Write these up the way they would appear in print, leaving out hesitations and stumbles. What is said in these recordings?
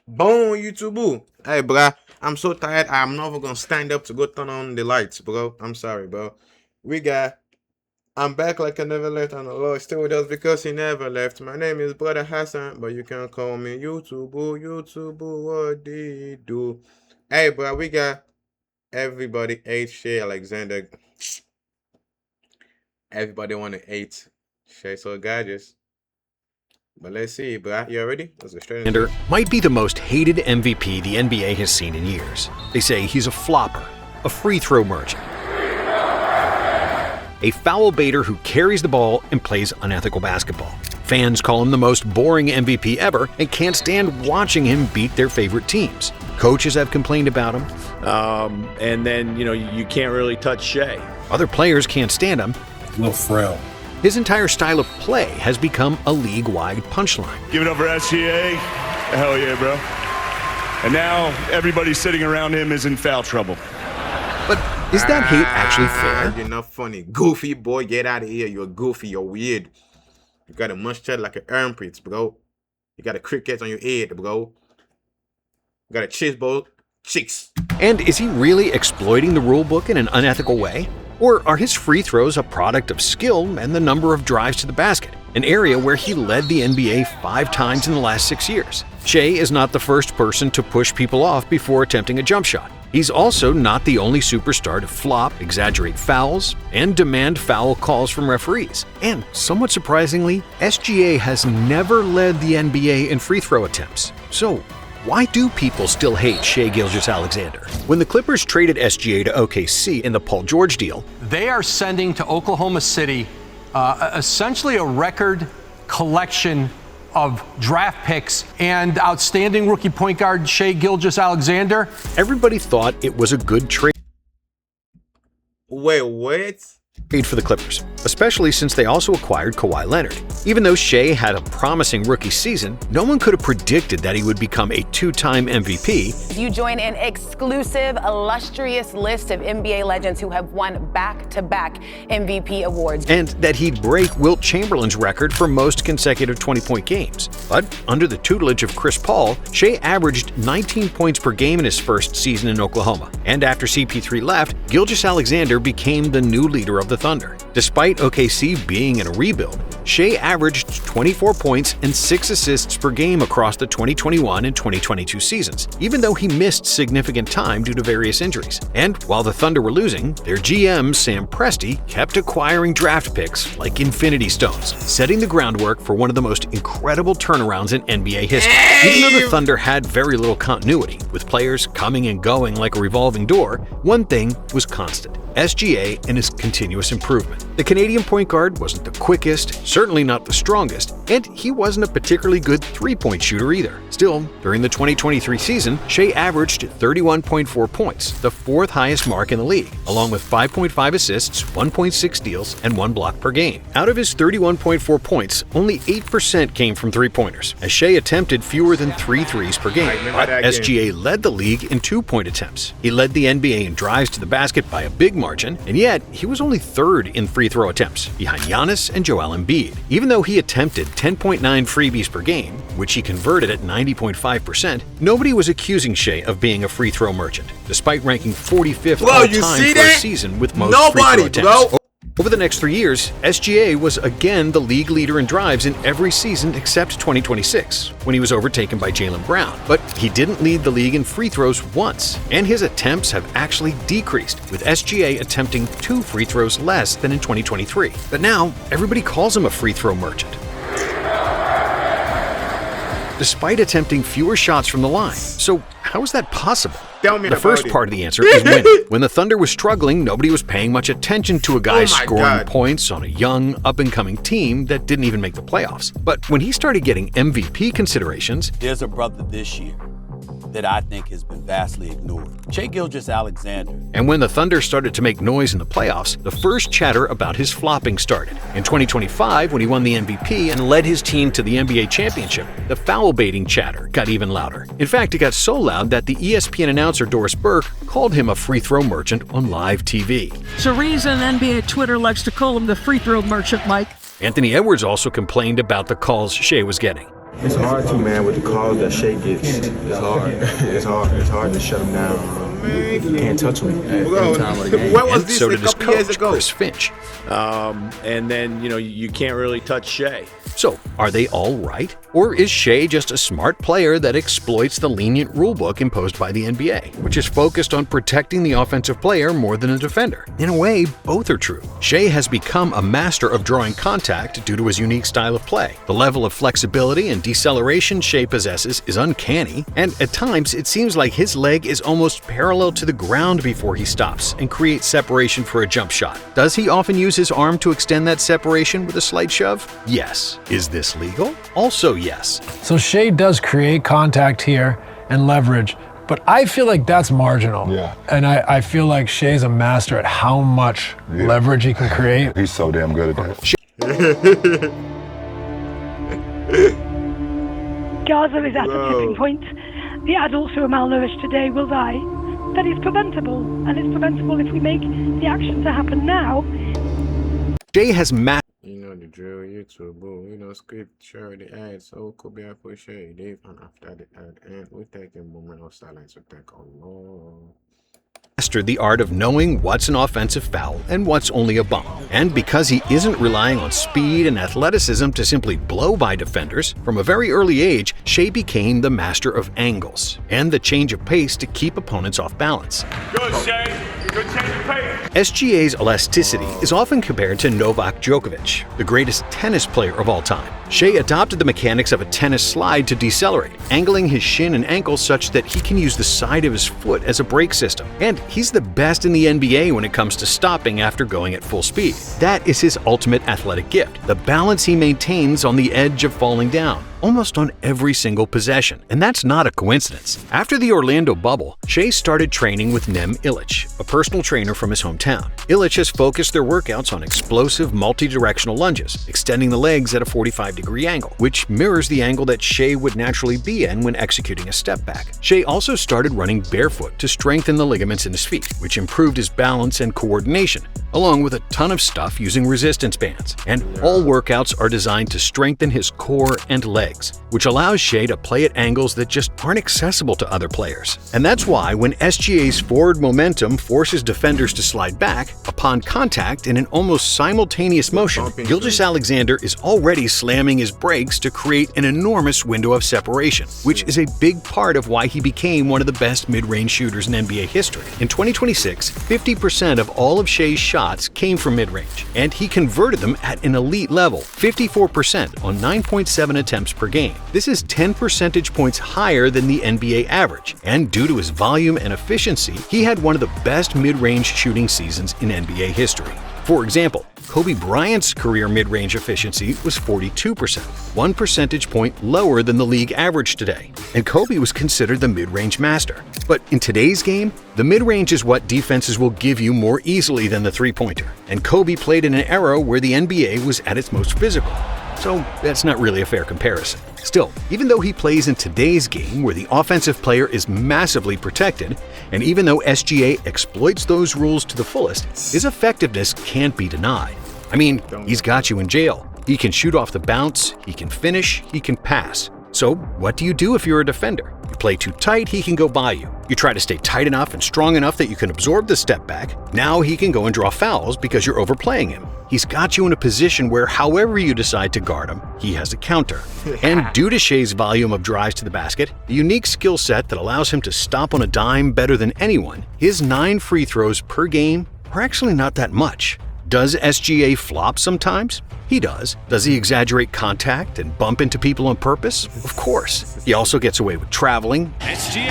Boom, YouTube. Hey, bro, I'm so tired. I'm never gonna stand up to go turn on the lights, bro. I'm sorry, bro. We got. I'm back like I never left, and the Lord still with us because He never left. My name is Brother Hassan, but you can call me YouTube. YouTube, what did he do? Hey, bro, we got everybody hate Shai Alexander. Everybody want to hate Shai so gorgeous. But let's see, bro. You ready? Let's go straight into it. Might be the most hated MVP the NBA has seen in years. They say he's a flopper, a free throw merchant, a foul baiter who carries the ball and plays unethical basketball. Fans call him the most boring MVP ever and can't stand watching him beat their favorite teams. Coaches have complained about him. And then, you can't really touch Shai. Other players can't stand him. A little frail. His entire style of play has become a league-wide punchline. Give it up for SGA. Hell yeah, bro. And now everybody sitting around him is in foul trouble. But is that hate actually fair? You're not funny. Goofy boy, get out of here. You're goofy. You're weird. You got a mustache like an armpit, bro. You got a cricket on your head, bro. You got a cheese bowl. Chicks. And is he really exploiting the rule book in an unethical way? Or are his free throws a product of skill and the number of drives to the basket, an area where he led the NBA 5 times in the last 6 years? Shai is not the first person to push people off before attempting a jump shot. He's also not the only superstar to flop, exaggerate fouls, and demand foul calls from referees. And somewhat surprisingly, SGA has never led the NBA in free throw attempts. So, why do people still hate Shai Gilgeous-Alexander? When the Clippers traded SGA to OKC in the Paul George deal, they are sending to Oklahoma City essentially a record collection of draft picks and outstanding rookie point guard Shai Gilgeous-Alexander. Everybody thought it was a good trade Wait, what? for the Clippers, especially since they also acquired Kawhi Leonard. Even though Shai had a promising rookie season, no one could have predicted that he would become a 2-time MVP. You join an exclusive, illustrious list of NBA legends who have won back-to-back MVP awards. And that he'd break Wilt Chamberlain's record for most consecutive 20-point games. But under the tutelage of Chris Paul, Shai averaged 19 points per game in his first season in Oklahoma. And after CP3 left, Gilgeous-Alexander became the new leader of the Thunder. Despite OKC being in a rebuild, Shai averaged 24 points and 6 assists per game across the 2021 and 2022 seasons, even though he missed significant time due to various injuries. And while the Thunder were losing, their GM, Sam Presti, kept acquiring draft picks like Infinity Stones, setting the groundwork for one of the most incredible turnarounds in NBA history. Even though the Thunder had very little continuity, with players coming and going like a revolving door, one thing was constant: SGA and his continuous improvement. The Canadian point guard wasn't the quickest, certainly not the strongest, and he wasn't a particularly good three-point shooter either. Still, during the 2023 season, Shai averaged 31.4 points, the 4th highest mark in the league, along with 5.5 assists, 1.6 steals, and 1 block per game. Out of his 31.4 points, only 8% came from three-pointers, as Shai attempted fewer than 3 threes per game. But SGA led the league in 2-point attempts. He led the NBA in drives to the basket by a big margin, and yet he was only 3rd in free throw attempts, behind Giannis and Joel Embiid. Even though he attempted 10.9 freebies per game, which he converted at 90.5%, nobody was accusing Shai of being a free throw merchant, despite ranking 45th all-time for a season with most free throw attempts. Over the next 3 years, SGA was again the league leader in drives in every season except 2026, when he was overtaken by Jaylen Brown. But he didn't lead the league in free throws once, and his attempts have actually decreased, with SGA attempting 2 free throws less than in 2023. But now, everybody calls him a free throw merchant, despite attempting fewer shots from the line. So how is that possible? The first part of the answer is winning. When the Thunder was struggling, nobody was paying much attention to a guy scoring points on a young, up-and-coming team that didn't even make the playoffs. But when he started getting MVP considerations, there's a brother this year that I think has been vastly ignored: Shai Gilgeous-Alexander. And when the Thunder started to make noise in the playoffs, the first chatter about his flopping started. In 2025, when he won the MVP and led his team to the NBA championship, the foul baiting chatter got even louder. In fact, it got so loud that the ESPN announcer Doris Burke called him a free throw merchant on live TV. It's a reason NBA Twitter likes to call him the free throw merchant, Mike. Anthony Edwards also complained about the calls Shai was getting. It's hard to, man, with the calls that Shai gets. It's hard. It's hard to shut him down. You can't touch him at any time of the game. Where was And this so a did his couple years coach, ago? Chris Finch. And then, you can't really touch Shai. So, are they all right? Or is Shai just a smart player that exploits the lenient rulebook imposed by the NBA, which is focused on protecting the offensive player more than a defender? In a way, both are true. Shai has become a master of drawing contact due to his unique style of play. The level of flexibility and deceleration Shai possesses is uncanny, and at times it seems like his leg is almost parallel to the ground before he stops and creates separation for a jump shot. Does he often use his arm to extend that separation with a slight shove? Yes. Is this legal? Also yes. So Shai does create contact here and leverage, but I feel like that's marginal. Yeah. And I feel like Shai's a master at how much leverage he can create. He's so damn good at that. Gaza is at a tipping point. The adults who are malnourished today will die. That is preventable, and it's preventable if we make the action to happen now. Shai has mastered. You know the drill, YouTube, boo. Script, share the ads, so could be appreciated. And after the ad end, we take a moment of silence to thank Allah. The art of knowing what's an offensive foul and what's only a bump. And because he isn't relying on speed and athleticism to simply blow by defenders, from a very early age, Shai became the master of angles and the change of pace to keep opponents off balance. Good, Shai. Good change of pace. SGA's elasticity is often compared to Novak Djokovic, the greatest tennis player of all time. Shai adopted the mechanics of a tennis slide to decelerate, angling his shin and ankle such that he can use the side of his foot as a brake system. And he's the best in the NBA when it comes to stopping after going at full speed. That is his ultimate athletic gift, the balance he maintains on the edge of falling down, almost on every single possession. And that's not a coincidence. After the Orlando bubble, Shai started training with Nem Ilic, a personal trainer from his hometown. Ilic has focused their workouts on explosive multi-directional lunges, extending the legs at a 45-degree angle, which mirrors the angle that Shai would naturally be in when executing a step back. Shai also started running barefoot to strengthen the ligaments in his feet, which improved his balance and coordination, along with a ton of stuff using resistance bands. And all workouts are designed to strengthen his core and legs, which allows Shai to play at angles that just aren't accessible to other players. And that's why when SGA's forward momentum forces defenders to slide back, upon contact in an almost simultaneous motion, Gilgeous-Alexander is already slamming his brakes to create an enormous window of separation, which is a big part of why he became one of the best mid-range shooters in NBA history. In 2026, 50% of all of Shai's shots came from mid-range, and he converted them at an elite level, 54% on 9.7 attempts per game. This is 10 percentage points higher than the NBA average, and due to his volume and efficiency, he had one of the best mid-range shooting seasons in NBA history. For example, Kobe Bryant's career mid-range efficiency was 42%, 1 percentage point lower than the league average today, and Kobe was considered the mid-range master. But in today's game, the mid-range is what defenses will give you more easily than the three-pointer, and Kobe played in an era where the NBA was at its most physical. So that's not really a fair comparison. Still, even though he plays in today's game where the offensive player is massively protected, and even though SGA exploits those rules to the fullest, his effectiveness can't be denied. I mean, he's got you in jail. He can shoot off the bounce, he can finish, he can pass. So what do you do if you're a defender? You play too tight, he can go by you. You try to stay tight enough and strong enough that you can absorb the step back. Now he can go and draw fouls because you're overplaying him. He's got you in a position where however you decide to guard him, he has a counter. And due to Shai's volume of drives to the basket, the unique skill set that allows him to stop on a dime better than anyone, his 9 free throws per game are actually not that much. Does SGA flop sometimes? He does. Does he exaggerate contact and bump into people on purpose? Of course. He also gets away with traveling. SGA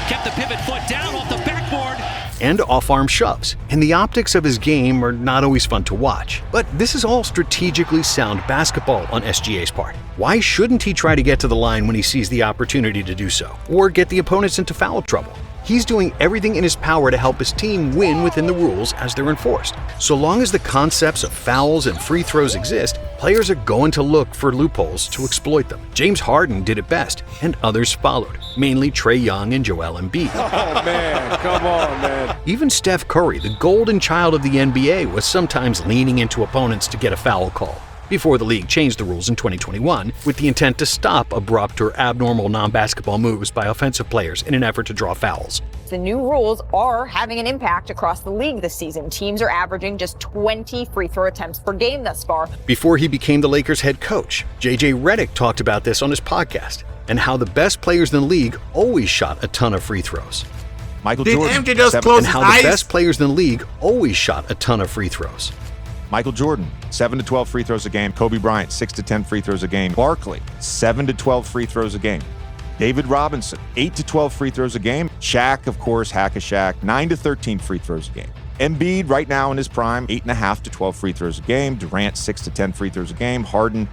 kept the pivot foot down off the backboard. And off-arm shoves. And the optics of his game are not always fun to watch. But this is all strategically sound basketball on SGA's part. Why shouldn't he try to get to the line when he sees the opportunity to do so? Or get the opponents into foul trouble? He's doing everything in his power to help his team win within the rules as they're enforced. So long as the concepts of fouls and free throws exist, players are going to look for loopholes to exploit them. James Harden did it best, and others followed, mainly Trae Young and Joel Embiid. Oh man, come on, man. Even Steph Curry, the golden child of the NBA, was sometimes leaning into opponents to get a foul call. before the league changed the rules in 2021 with the intent to stop abrupt or abnormal non-basketball moves by offensive players in an effort to draw fouls. The new rules are having an impact across the league this season. Teams are averaging just 20 free throw attempts per game thus far. Before he became the Lakers head coach, JJ Redick talked about this on his podcast and how the best players in the league always shot a ton of free throws. Michael Did Jordan. MJ just close And his how eyes? the best players in the league always shot a ton of free throws. Michael Jordan, 7 to 12 free throws a game. Kobe Bryant, 6 to 10 free throws a game. Barkley, 7 to 12 free throws a game. David Robinson, 8 to 12 free throws a game. Shaq, of course, Hack-a-Shaq, 9 to 13 free throws a game. Embiid, right now in his prime, 8.5 to 12 free throws a game. Durant, 6 to 10 free throws a game. Harden,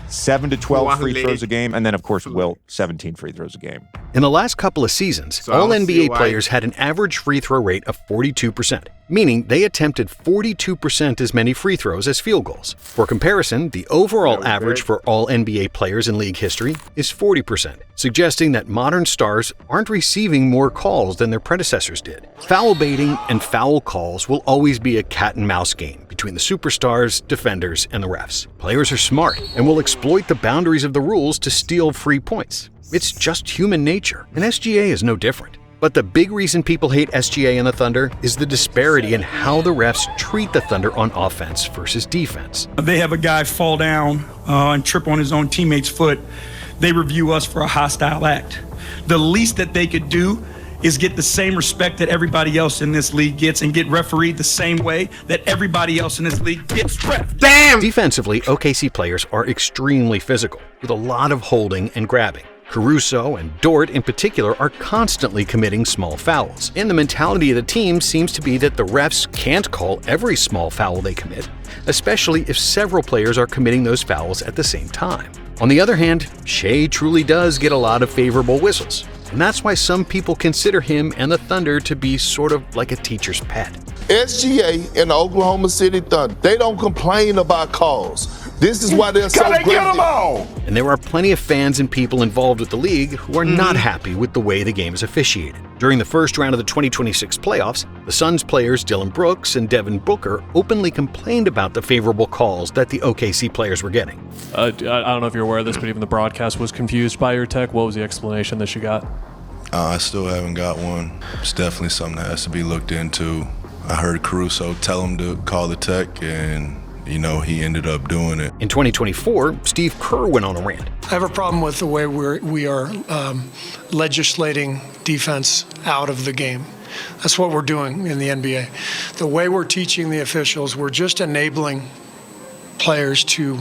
7 to 12 free throws a game. And then, of course, Wilt, 17 free throws a game. In the last couple of seasons, So I all don't see NBA why- players had an average free throw rate of 42%, meaning they attempted 42% as many free throws as field goals. For comparison, the overall average for all NBA players in league history is 40%, suggesting that modern stars aren't receiving more calls than their predecessors did. Foul baiting and foul calls will always be a cat and mouse game between the superstars, defenders, and the refs. Players are smart and will exploit the boundaries of the rules to steal free points. It's just human nature, and SGA is no different. But the big reason people hate SGA and the Thunder is the disparity in how the refs treat the Thunder on offense versus defense. They have a guy fall down and trip on his own teammate's foot. They review us for a hostile act. The least that they could do is get the same respect that everybody else in this league gets and get refereed the same way that everybody else in this league gets ref. Damn! Defensively, OKC players are extremely physical, with a lot of holding and grabbing. Caruso and Dort in particular are constantly committing small fouls, and the mentality of the team seems to be that the refs can't call every small foul they commit, especially if several players are committing those fouls at the same time. On the other hand, Shai truly does get a lot of favorable whistles, and that's why some people consider him and the Thunder to be sort of like a teacher's pet. SGA and the Oklahoma City Thunder, they don't complain about calls. This is why they're so great. Get them all! And there are plenty of fans and people involved with the league who are not happy with the way the game is officiated. During the first round of the 2026 playoffs, the Suns players Dillon Brooks and Devin Booker openly complained about the favorable calls that the OKC players were getting. I don't know if you're aware of this, but even the broadcast was confused by your tech. What was the explanation that you got? I still haven't got one. It's definitely something that has to be looked into. I heard Caruso tell him to call the tech, and he ended up doing it. In 2024, Steve Kerr went on a rant. I have a problem with the way we are legislating defense out of the game. That's what we're doing in the NBA. The way we're teaching the officials, we're just enabling players to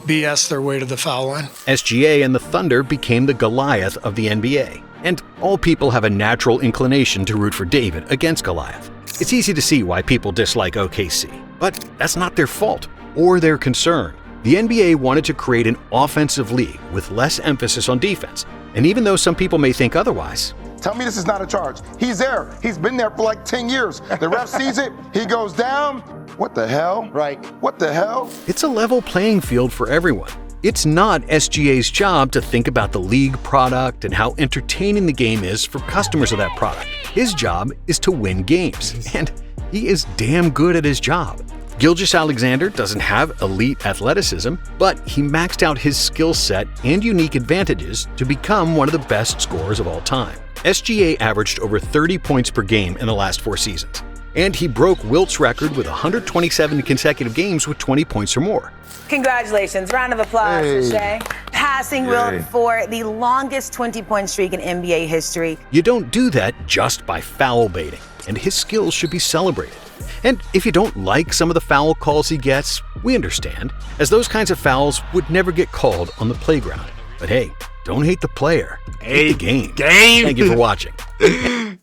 BS their way to the foul line. SGA and the Thunder became the Goliath of the NBA, and all people have a natural inclination to root for David against Goliath. It's easy to see why people dislike OKC, but that's not their fault or their concern. The NBA wanted to create an offensive league with less emphasis on defense, and even though some people may think otherwise, Tell me this is not a charge. He's there. He's been there for like 10 years. The ref sees it. He goes down. What the hell? Right. What the hell? it's a level playing field for everyone. It's not SGA's job to think about the league product and how entertaining the game is for customers of that product. His job is to win games, and he is damn good at his job. Gilgeous-Alexander doesn't have elite athleticism, but he maxed out his skill set and unique advantages to become one of the best scorers of all time. SGA averaged over 30 points per game in the last 4 seasons, and he broke Wilt's record with 127 consecutive games with 20 points or more. Congratulations. Round of applause for Shai. Passing Wilt for the longest 20-point streak in NBA history. You don't do that just by foul baiting, and his skills should be celebrated. And if you don't like some of the foul calls he gets, we understand, as those kinds of fouls would never get called on the playground. But hey, don't hate the player, hate the game. Thank you for watching.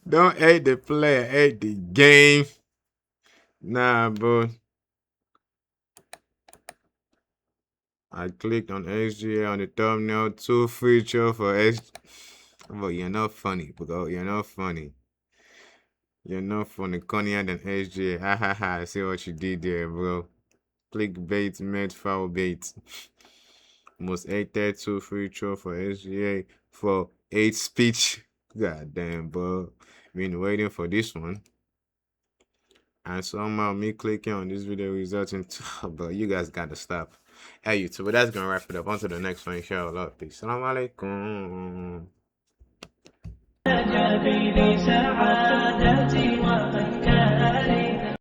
Don't hate the player, hate the game. Nah, bro. I clicked on SGA on the thumbnail, 2 feature for SGA. Bro, you're not funny, bro. You're not funny. You're not funny. Connier than SGA. Ha ha ha. I see what you did there, bro. Clickbait, made foul bait. Most 832 feature for SGA for 8 speech. God damn, bro. Been waiting for this one. And somehow me clicking on this video results in, bro, you guys gotta stop. Hey, YouTube, that's gonna wrap it up. On to the next one, inshallah. Peace. Salam alaikum.